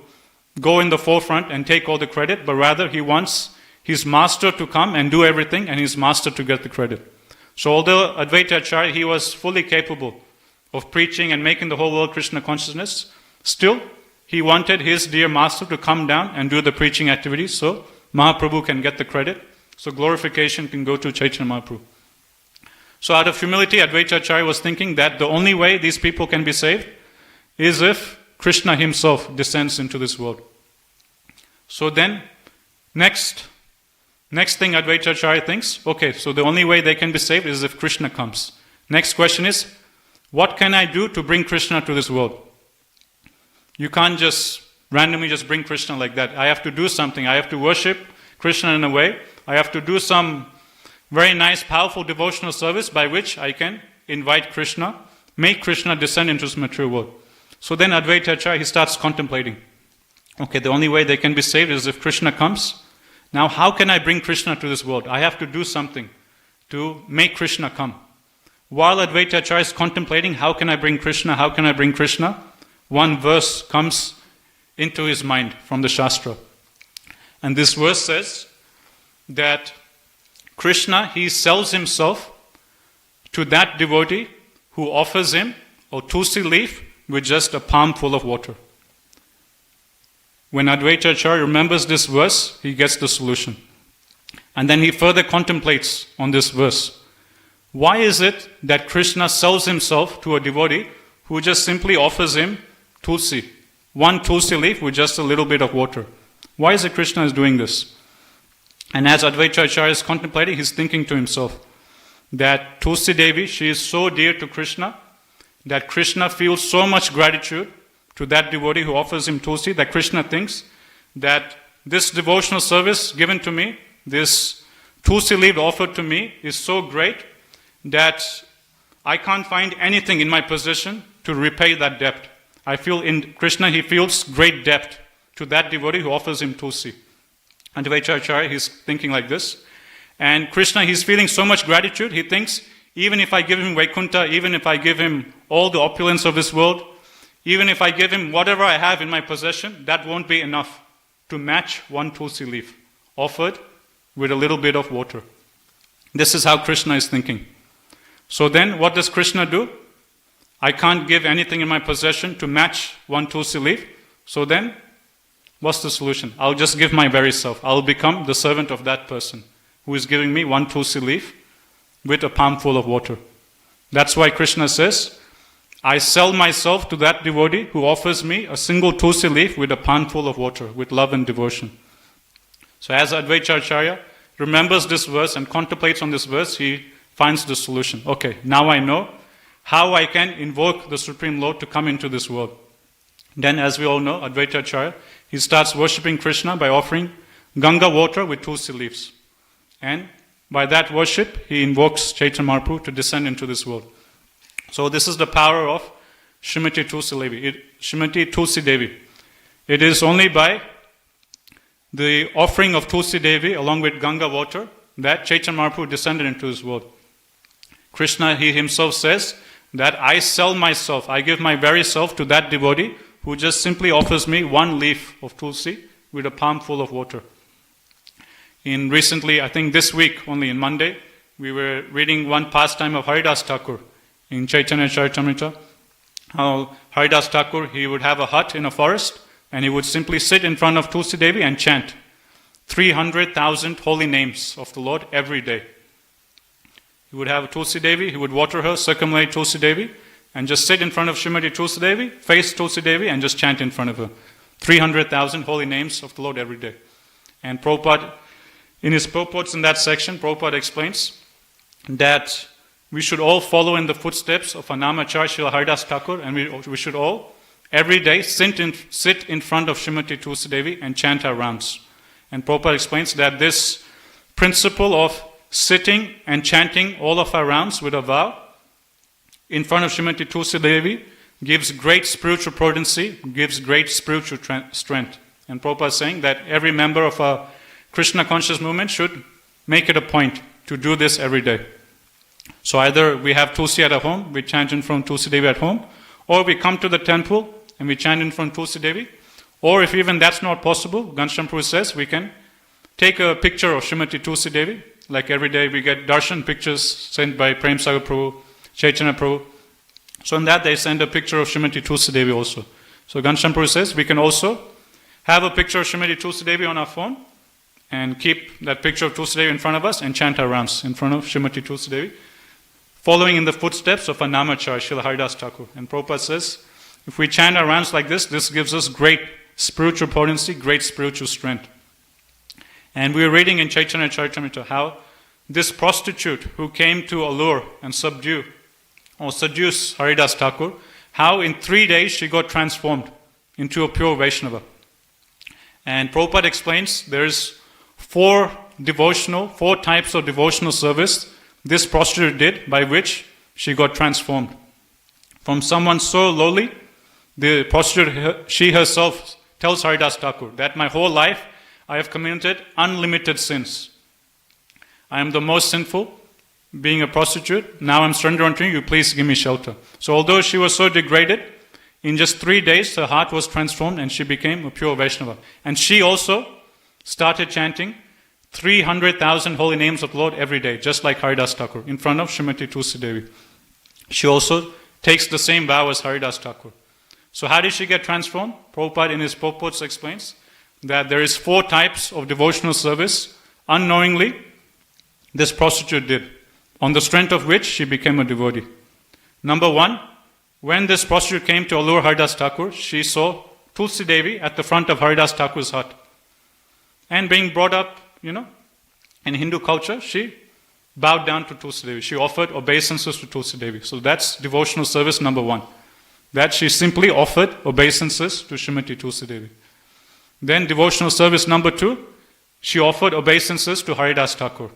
S1: go in the forefront and take all the credit, but rather he wants his master to come and do everything and his master to get the credit. So although Advaita Acharya, he was fully capable of preaching and making the whole world Krishna consciousness, still he wanted his dear master to come down and do the preaching activities so Mahaprabhu can get the credit, so glorification can go to Chaitanya Mahaprabhu. So out of humility, Advaita Acharya was thinking that the only way these people can be saved is if Krishna himself descends into this world. So then, next thing Advaita Acharya thinks, okay, so the only way they can be saved is if Krishna comes. Next question is, what can I do to bring Krishna to this world? You can't just randomly just bring Krishna like that. I have to do something. I have to worship Krishna in a way. I have to do some very nice, powerful devotional service by which I can invite Krishna, make Krishna descend into this material world. So then Advaita Acharya, he starts contemplating. Okay, the only way they can be saved is if Krishna comes. Now, how can I bring Krishna to this world? I have to do something to make Krishna come. While Advaita Acharya is contemplating, how can I bring Krishna? How can I bring Krishna? One verse comes into his mind from the Shastra. And this verse says that Krishna, he sells himself to that devotee who offers him a tulsi leaf with just a palm full of water. When Advaita Acharya remembers this verse, he gets the solution. And then he further contemplates on this verse. Why is it that Krishna sells himself to a devotee who just simply offers him tulsi, one tulsi leaf with just a little bit of water? Why is it Krishna is doing this? And as Advaita Acharya is contemplating, he's thinking to himself that Tulsi Devi, she is so dear to Krishna that Krishna feels so much gratitude to that devotee who offers him tulsi that Krishna thinks that this devotional service given to me, this tulsi leaf offered to me is so great that I can't find anything in my possession to repay that debt. I feel in Krishna, he feels great debt to that devotee who offers him tulsi. And Advaita Acharya, he's thinking like this. And Krishna, he's feeling so much gratitude, he thinks, even if I give him Vaikuntha, even if I give him all the opulence of this world, even if I give him whatever I have in my possession, that won't be enough to match one tulsi leaf offered with a little bit of water. This is how Krishna is thinking. So then, what does Krishna do? I can't give anything in my possession to match one tulsi leaf. So then, what's the solution? I'll just give my very self. I'll become the servant of that person who is giving me one tulsi leaf with a palm full of water. That's why Krishna says, I sell myself to that devotee who offers me a single tulsi leaf with a palm full of water, with love and devotion. So as Advaita Acharya remembers this verse and contemplates on this verse, he finds the solution. Okay, now I know how I can invoke the Supreme Lord to come into this world. Then, as we all know, Advaita Acharya, he starts worshipping Krishna by offering Ganga water with tulsi leaves. And by that worship, he invokes Chaitanya Mahaprabhu to descend into this world. So this is the power of Srimati Tulsi Devi. It is only by the offering of Tulsi Devi along with Ganga water that Chaitanya Mahaprabhu descended into this world. Krishna, he himself says that I sell myself, I give my very self to that devotee who just simply offers me one leaf of tulsi with a palm full of water. Recently, I think this week, only in Monday, we were reading one pastime of Haridas Thakur in Chaitanya Charitamrita. How Haridas Thakur, he would have a hut in a forest and he would simply sit in front of Tulsi Devi and chant. 300,000 holy names of the Lord every day. He would have Tulsi Devi, he would water her, circumambulate Tulsi Devi, and just sit in front of Srimati Tulsi Devi, face Tulsi Devi, and just chant in front of her. 300,000 holy names of the Lord every day. And Prabhupada, in his purports in that section, Prabhupada explains that we should all follow in the footsteps of Anamacharya Srila Haridas Thakur, and we should all, every day, sit in front of Srimati Tulsi Devi and chant our rounds. And Prabhupada explains that this principle of sitting and chanting all of our rounds with a vow in front of Srimati Tulsi Devi gives great spiritual potency, gives great spiritual strength. And Prabhupada is saying that every member of our Krishna conscious movement should make it a point to do this every day. So either we have Tulsi at our home, we chant in front of Tulsi Devi at home, or we come to the temple and we chant in front of Tulsi Devi, or if even that's not possible, Ghanshyam Prabhu says we can take a picture of Srimati Tulsi Devi. Like every day we get darshan pictures sent by Prem Sagar Prabhu, Chaitanya Prabhu. So in that they send a picture of Srimati Tulsi Devi also. So Ghanshyam Prabhu says we can also have a picture of Srimati Tulsi Devi on our phone and keep that picture of Tulsi Devi in front of us and chant our rounds in front of Srimati Tulsi Devi, following in the footsteps of Anamacharya Srila Haridas Thakur. And Prabhupada says, if we chant our rounds like this gives us great spiritual potency, great spiritual strength. And we are reading in Chaitanya Charitamrita how this prostitute who came to allure and seduce Haridas Thakur, how in 3 days she got transformed into a pure Vaishnava. And Prabhupada explains there's four types of devotional service this prostitute did by which she got transformed. From someone so lowly, the prostitute, she herself tells Haridas Thakur that my whole life I have committed unlimited sins. I am the most sinful, being a prostitute. Now I'm surrendering unto you, please give me shelter. So although she was so degraded, in just 3 days her heart was transformed and she became a pure Vaishnava. And she also started chanting 300,000 holy names of the Lord every day, just like Haridas Thakur, in front of Srimati Tulsi Devi. She also takes the same vow as Haridas Thakur. So how did she get transformed? Prabhupada in his purports explains that there is 4 types of devotional service unknowingly this prostitute did, on the strength of which she became a devotee. Number 1, when this prostitute came to allure Haridas Thakur, she saw Tulsi Devi at the front of Haridas Thakur's hut. And being brought up, in Hindu culture, she bowed down to Tulsi Devi. She offered obeisances to Tulsi Devi. So that's devotional service number 1. That she simply offered obeisances to Srimati Tulsi Devi. Then devotional service number 2, she offered obeisances to Haridas Thakur.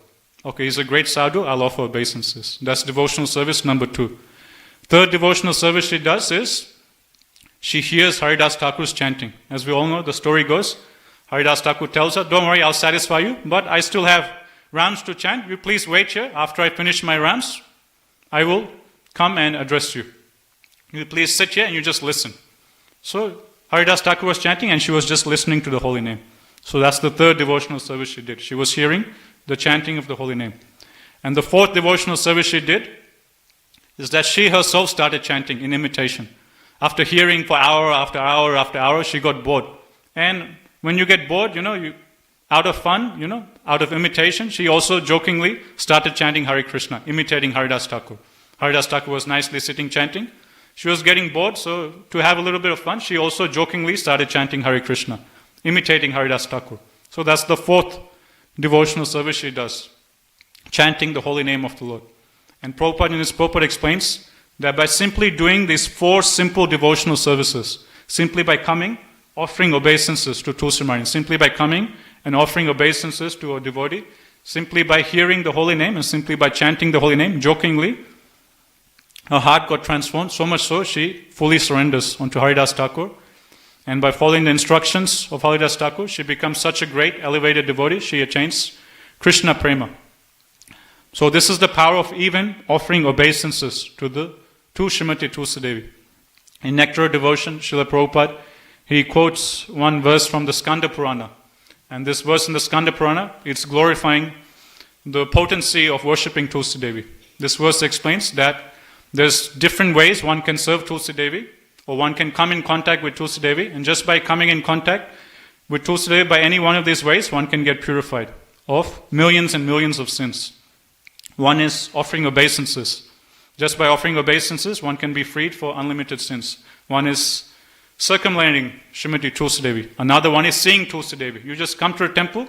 S1: Okay, he's a great sadhu, I'll offer obeisances. That's devotional service number 2. Third devotional service she does is, she hears Haridas Thakur's chanting. As we all know, the story goes, Haridas Thakur tells her, don't worry, I'll satisfy you, but I still have rounds to chant. You please wait here. After I finish my rounds, I will come and address you. You please sit here and you just listen. So Haridas Thakur was chanting and she was just listening to the holy name. So that's the third devotional service she did. She was hearing the chanting of the holy name. And the fourth devotional service she did is that she herself started chanting in imitation. After hearing for hour after hour after hour, she got bored. And when you get bored, you out of fun, out of imitation, she also jokingly started chanting Hare Krishna, imitating Haridas Thakur. Haridas Thakur was nicely sitting chanting. She was getting bored, so to have a little bit of fun, she also jokingly started chanting Hare Krishna, imitating Haridas Thakur. So that's the fourth devotional service she does, chanting the holy name of the Lord. And Prabhupada in his purport explains that by simply doing these 4 simple devotional services, simply by coming, offering obeisances to Tulsi Mani, simply by coming and offering obeisances to a devotee, simply by hearing the holy name and simply by chanting the holy name, jokingly, her heart got transformed, so much so she fully surrenders unto Haridas Thakur. And by following the instructions of Haridas Thakur, she becomes such a great elevated devotee, she attains Krishna Prema. So this is the power of even offering obeisances to Srimati Tulsi Devi. In Nectar of Devotion, Srila Prabhupada, he quotes one verse from the Skanda Purana. And this verse in the Skanda Purana, it's glorifying the potency of worshipping Tulsi Devi. This verse explains that there's different ways one can serve Tulsi Devi, or one can come in contact with Tulsi Devi, and just by coming in contact, With Tulsi Devi, by any one of these ways, one can get purified of millions and millions of sins. One is offering obeisances. Just by offering obeisances, one can be freed for unlimited sins. One is circumambulating Srimati Tulsi Devi. Another one is seeing Tulsi Devi. You just come to a temple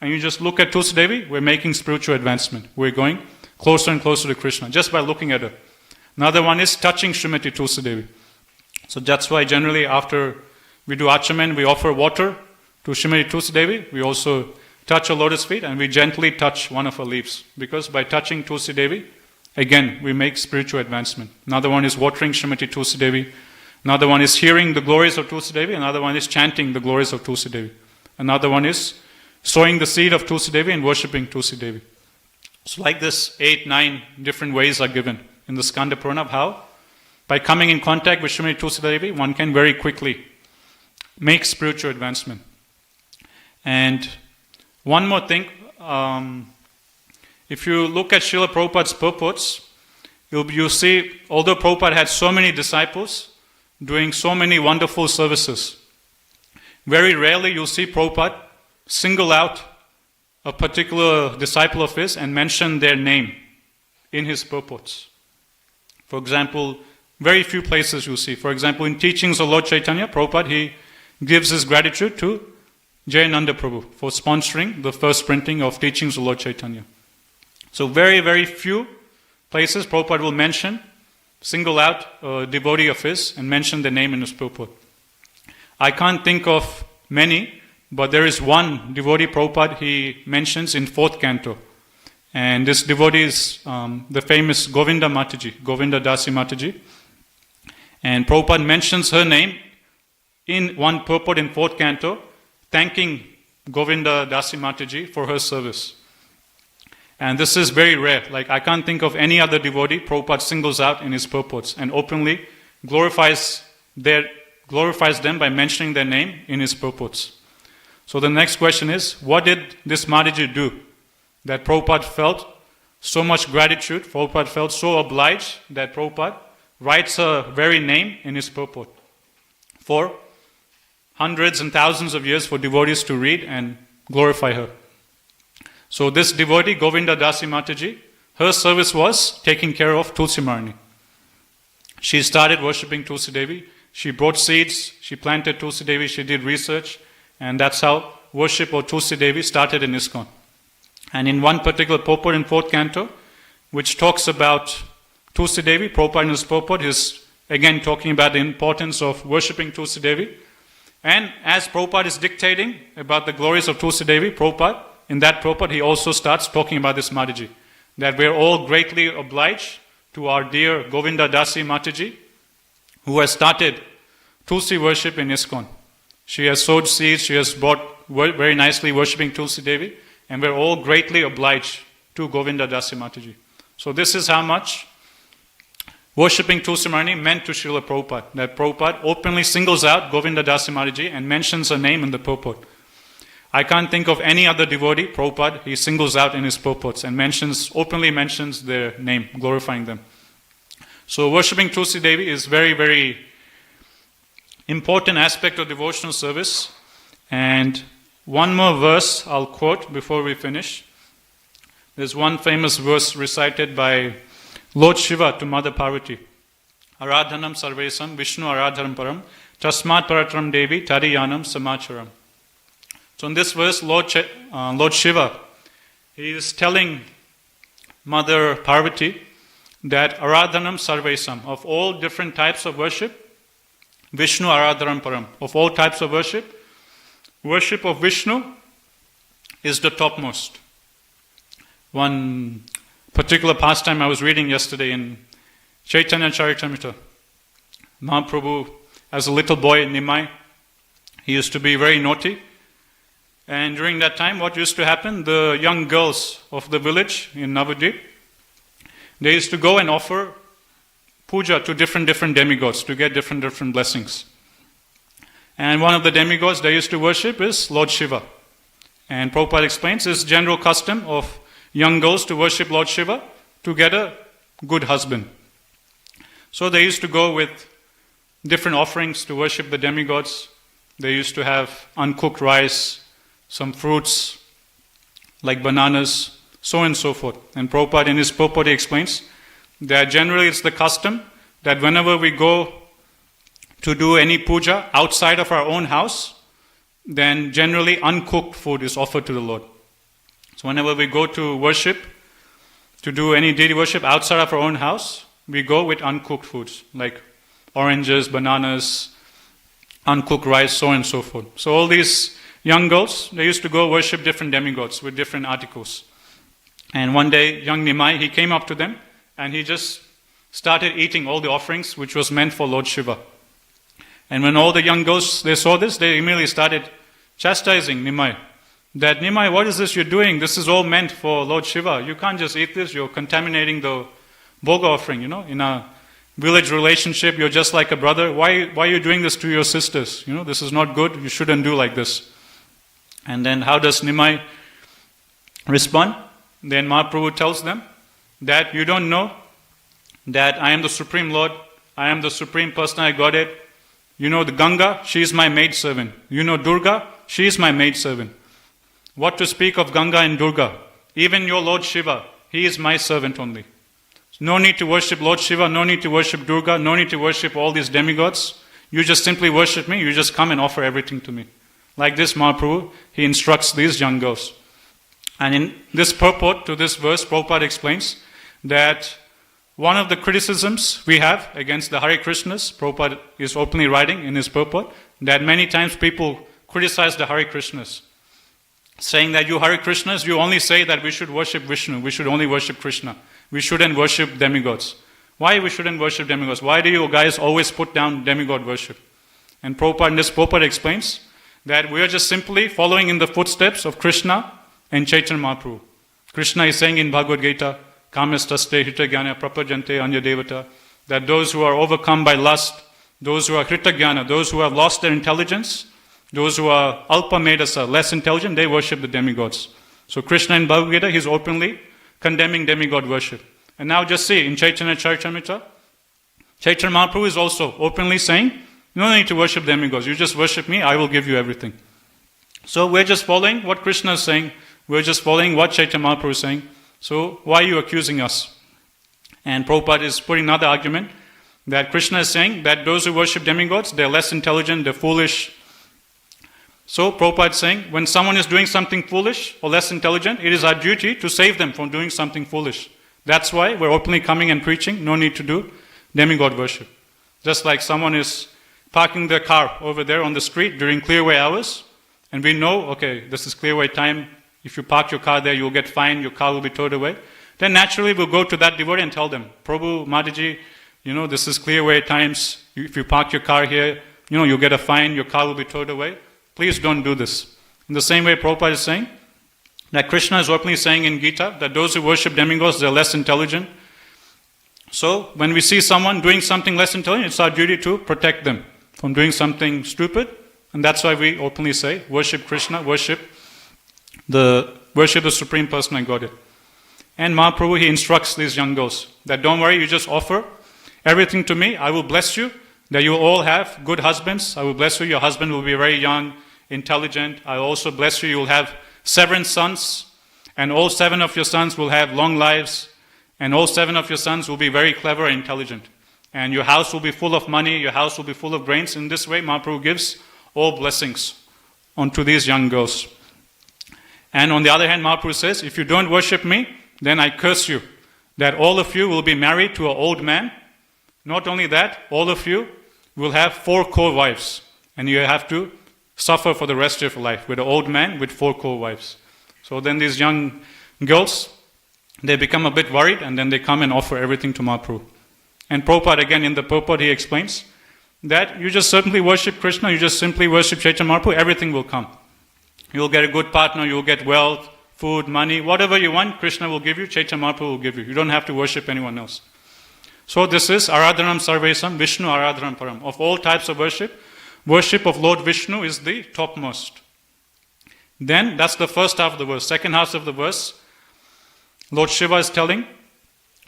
S1: and you just look at Tulsi Devi, we're making spiritual advancement. We're going closer and closer to Krishna just by looking at her. Another one is touching Srimati Tulsi Devi. So that's why generally after we do Achaman, we offer water to Srimati Tulsi Devi. We also touch her lotus feet and we gently touch one of her leaves. Because by touching Tulsi Devi, again, we make spiritual advancement. Another one is watering Srimati Tulsi Devi. Another one is hearing the glories of Tulsi Devi. Another one is chanting the glories of Tulsi Devi. Another one is sowing the seed of Tulsi Devi and worshipping Tulsi Devi. So like this, 8, 9 different ways are given in the Skanda Purana of how, by coming in contact with Srimati Tulsi Devi, one can very quickly make spiritual advancement. And one more thing, if you look at Srila Prabhupada's purports, you'll see, although Prabhupada had so many disciples doing so many wonderful services, very rarely you'll see Prabhupada single out a particular disciple of his and mention their name in his purports. For example, very few places you'll see. For example, in teachings of Lord Chaitanya, Prabhupada, he gives his gratitude to Jayananda Prabhu for sponsoring the first printing of teachings of Lord Chaitanya. So very, very few places Prabhupada will mention, single out a devotee of his and mention the name in his purport. I can't think of many, but there is one devotee Prabhupada he mentions in 4th canto. And this devotee is the famous Govinda Mataji, Govinda Dasi Mataji. And Prabhupada mentions her name in one purport in 4th canto, thanking Govinda Dasi Mataji for her service. And this is very rare. Like, I can't think of any other devotee Prabhupada singles out in his purports and openly glorifies them by mentioning their name in his purports. So the next question is, what did this Mataji do that Prabhupada felt so much gratitude, Prabhupada felt so obliged that Prabhupada writes her very name in his purport for hundreds and thousands of years for devotees to read and glorify her. So this devotee, Govinda Dasi Mataji, her service was taking care of Tulsi Marni. She started worshipping Tulsi Devi. She brought seeds, she planted Tulsi Devi, she did research, and that's how worship of Tulsi Devi started in ISKCON. And in one particular purport in 4th canto, which talks about Tulsi Devi, Prabhupada in his purport is again talking about the importance of worshipping Tulsi Devi. And as Prabhupada is dictating about the glories of Tulsi Devi, Prabhupada, in that purport, he also starts talking about this Mataji, that we're all greatly obliged to our dear Govinda Dasi Mataji, who has started Tulsi worship in ISKCON. She has sowed seeds, she has brought very nicely worshipping Tulsi Devi, and we're all greatly obliged to Govinda Dasi Mataji. So this is how much worshipping Tulsi Marni meant to Srila Prabhupada, that Prabhupada openly singles out Govinda Dasi Mataji and mentions her name in the purport. I can't think of any other devotee, Prabhupada, he singles out in his purports and openly mentions their name, glorifying them. So worshipping Tulsi Devi is very, very important aspect of devotional service. And one more verse I'll quote before we finish. There's one famous verse recited by Lord Shiva to Mother Parvati. Aradhanam sarvesam Vishnu aradharam param tasmat paratram devi tariyanam samacharam. So in this verse, Lord Shiva, he is telling Mother Parvati that Aradhanam Sarvesam, of all different types of worship, Vishnu Aradharam Param, of all types of worship of Vishnu is the topmost. One particular pastime I was reading yesterday in Chaitanya Charitamrita, Mahaprabhu, as a little boy in Nimai, he used to be very naughty. And during that time, what used to happen? The young girls of the village in Navadvip, they used to go and offer puja to different demigods to get different blessings. And one of the demigods they used to worship is Lord Shiva. And Prabhupada explains it's general custom of young girls to worship Lord Shiva to get a good husband. So they used to go with different offerings to worship the demigods. They used to have uncooked rice, some fruits like bananas, so on and so forth. And Prabhupada in his purport he explains that generally it's the custom that whenever we go to do any puja outside of our own house, then generally uncooked food is offered to the Lord. So whenever we go to worship, to do any deity worship outside of our own house, we go with uncooked foods like oranges, bananas, uncooked rice, so on and so forth. So all these young girls, they used to go worship different demigods with different articles. And one day, young Nimai, he came up to them and he just started eating all the offerings which was meant for Lord Shiva. And when all the young girls, they saw this, they immediately started chastising Nimai. That, Nimai, what is this you're doing? This is all meant for Lord Shiva. You can't just eat this. You're contaminating the bhoga offering, In a village relationship, you're just like a brother. Why are you doing this to your sisters? This is not good. You shouldn't do like this. And then how does Nimai respond? Then Mahaprabhu tells them that you don't know that I am the Supreme Lord. I am the Supreme Personality Godhead. The Ganga, she is my maidservant. Durga, she is my maidservant. What to speak of Ganga and Durga? Even your Lord Shiva, he is my servant only. No need to worship Lord Shiva, no need to worship Durga, no need to worship all these demigods. You just simply worship me, you just come and offer everything to me. Like this, Mahaprabhu, he instructs these young girls. And in this purport to this verse, Prabhupada explains that one of the criticisms we have against the Hare Krishnas, Prabhupada is openly writing in his purport, that many times people criticize the Hare Krishnas, saying that you Hare Krishnas, you only say that we should worship Vishnu, we should only worship Krishna, we shouldn't worship demigods. Why we shouldn't worship demigods? Why do you guys always put down demigod worship? And Prabhupada in this purport explains that we are just simply following in the footsteps of Krishna and Chaitanya Mahaprabhu. Krishna is saying in Bhagavad Gita, Kamastaste hitagyana prapajante anya devata, that those who are overcome by lust, those who are hitagyana, those who have lost their intelligence, those who are alpa medasa, less intelligent, they worship the demigods. So Krishna in Bhagavad Gita, he's openly condemning demigod worship. And now just see, in Chaitanya Charitamrita, Chaitanya Mahaprabhu is also openly saying, you don't need to worship demigods, you just worship me, I will give you everything. So we're just following what Krishna is saying, we're just following what Chaitanya Mahaprabhu is saying. So why are you accusing us? And Prabhupada is putting another argument, that Krishna is saying that those who worship demigods, they're less intelligent, they're foolish. So Prabhupada is saying, when someone is doing something foolish or less intelligent, it is our duty to save them from doing something foolish. That's why we're openly coming and preaching, no need to do demigod worship. Just like someone is parking their car over there on the street during clearway hours, and we know, okay, this is clearway time, if you park your car there, you'll get fined, your car will be towed away. Then naturally we'll go to that devotee and tell them, Prabhu, Mataji, this is clearway times, if you park your car here, you'll get a fine, your car will be towed away. Please don't do this. In the same way, Prabhupada is saying that Krishna is openly saying in Gita that those who worship demigods, they're less intelligent. So, when we see someone doing something less intelligent, it's our duty to protect them from doing something stupid. And that's why we openly say, worship Krishna, worship the Supreme Personality Godhead. And Mahaprabhu, he instructs these young girls that don't worry, you just offer everything to me, I will bless you, that you will all have good husbands, I will bless you, your husband will be very young, intelligent, I will also bless you, you will have 7 sons, and all 7 of your sons will have long lives, and all 7 of your sons will be very clever and intelligent. And your house will be full of money, your house will be full of grains. In this way, Mahaprabhu gives all blessings onto these young girls. And on the other hand, Mahaprabhu says, if you don't worship me, then I curse you, that all of you will be married to an old man. Not only that, all of you will have 4 co-wives, and you have to suffer for the rest of your life with an old man with 4 co-wives. So then these young girls, they become a bit worried, and then they come and offer everything to Mahaprabhu. And Prabhupada, again in the purport, he explains that you just certainly worship Krishna, you just simply worship Chaitanya Mahaprabhu, everything will come. You will get a good partner, you will get wealth, food, money, whatever you want, Krishna will give you, Chaitanya Mahaprabhu will give you. You don't have to worship anyone else. So this is Aradhanam Sarvesam, Vishnu Aradhanam Param. Of all types of worship, worship of Lord Vishnu is the topmost. Then, that's the first half of the verse. Second half of the verse, Lord Shiva is telling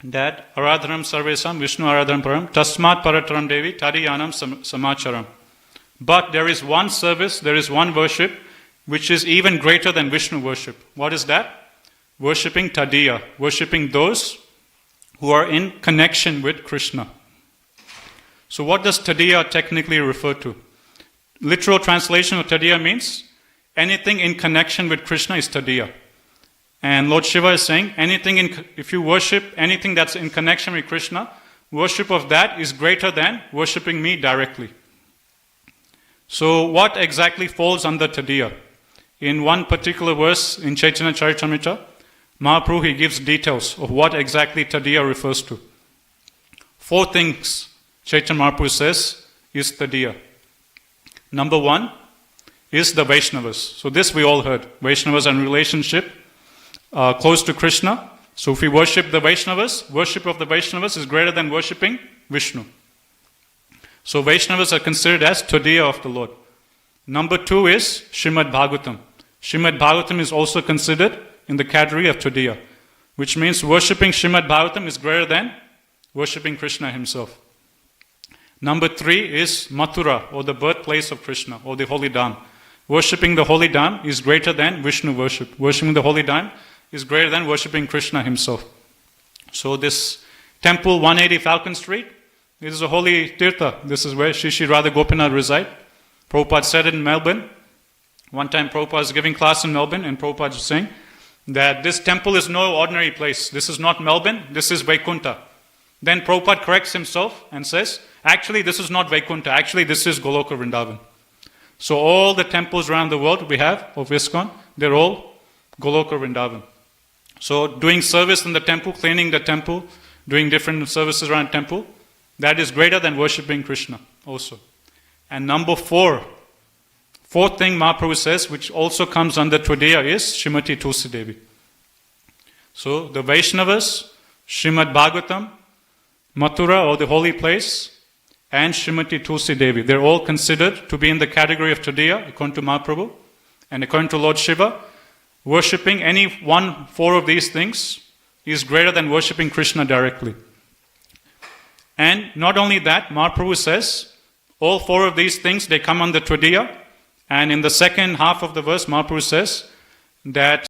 S1: that Aradhanam Sarvesam, Vishnu Aradhanam Param, Tasmat Parataram Devi, Tadiyanam Samacharam. But there is one service, there is one worship, which is even greater than Vishnu worship. What is that? Worshipping Tadiya, worshipping those who are in connection with Krishna. So what does Tadiya technically refer to? Literal translation of Tadiya means anything in connection with Krishna is Tadiya. And Lord Shiva is saying, if you worship anything that's in connection with Krishna, worship of that is greater than worshipping me directly. So what exactly falls under Tadiya? In one particular verse in Chaitanya Charitamrita, Mahaprabhu, he gives details of what exactly Tadiya refers to. 4 things Chaitanya Mahaprabhu says is Tadiya. Number 1 is the Vaishnavas. So this we all heard. Vaishnavas are in relationship close to Krishna. So if we worship the Vaishnavas, worship of the Vaishnavas is greater than worshipping Vishnu. So Vaishnavas are considered as Tadiya of the Lord. Number 2 is Srimad Bhagavatam. Srimad Bhagavatam is also considered in the category of Tadiya, which means worshipping Srimad Bhagavatam is greater than worshipping Krishna himself. Number 3 is Mathura, or the birthplace of Krishna, or the Holy Dham. Worshipping the Holy Dham is greater than Vishnu worship. Worshipping the Holy Dham is greater than worshipping Krishna himself. So this temple 180 Falcon Street, this is a holy tirtha. This is where Shri Radha Gopinath reside. Prabhupada said it in Melbourne. One time Prabhupada was giving class in Melbourne, and Prabhupada was saying that this temple is no ordinary place. This is not Melbourne, this is Vaikuntha. Then Prabhupada corrects himself and says, actually this is not Vaikuntha, actually this is Goloka Vrindavan. So all the temples around the world we have of ISKCON, they're all Goloka Vrindavan. So doing service in the temple, cleaning the temple, doing different services around the temple, that is greater than worshipping Krishna also. And number 4, fourth thing Mahaprabhu says, which also comes under Tadiya, is Srimati Tulsi Devi. So the Vaishnavas, Srimad Bhagavatam, Mathura, or the holy place, and Srimati Tulsi Devi. They're all considered to be in the category of Tadiya, according to Mahaprabhu. And according to Lord Shiva, worshipping any 4 of these things is greater than worshipping Krishna directly. And not only that, Mahaprabhu says, all 4 of these things, they come under Tadiya. And in the second half of the verse, Mahaprabhu says that